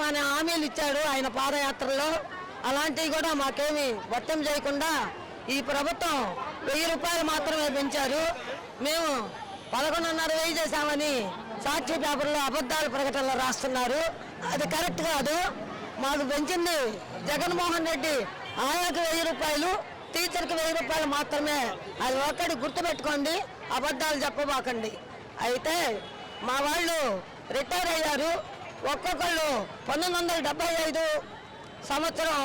చేస్తామని హామీలు ఇచ్చాడు ఆయన పాదయాత్రలో. అలాంటివి కూడా మాకేమి వర్తం చేయకుండా ఈ ప్రభుత్వం 1000 రూపాయలు మాత్రమే పెంచారు. మేము 11,500 చేశామని సాక్షి పేపర్లో అబద్ధాల ప్రకటనలు రాస్తున్నారు. అది కరెక్ట్ కాదు. మాకు పెంచింది జగన్మోహన్ రెడ్డి. ఆయనకు 1000 రూపాయలు, టీచర్కి 1000 రూపాయలు మాత్రమే. అది ఒక్కటి గుర్తుపెట్టుకోండి, అబద్ధాలు చెప్పబాకండి. అయితే మా వాళ్ళు రిటైర్ అయ్యారు. ఒక్కొక్కళ్ళు 1975 సంవత్సరం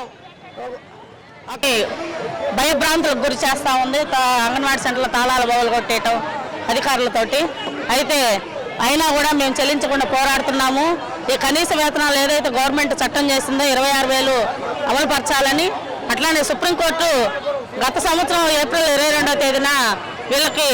భయభ్రాంతులకు గురి చేస్తూ ఉంది. అంగన్వాడీ సెంటర్లో తాళాల బోలు కొట్టేయటం అధికారులతోటి. అయితే అయినా కూడా మేము చెల్లించకుండా పోరాడుతున్నాము. ఈ కనీస వేతనాలు ఏదైతే గవర్నమెంట్ చట్టం చేసిందో 26,000 అమలుపరచాలని, అట్లానే సుప్రీంకోర్టు గత సంవత్సరం ఏప్రిల్ 22వ తేదీన వీళ్ళకి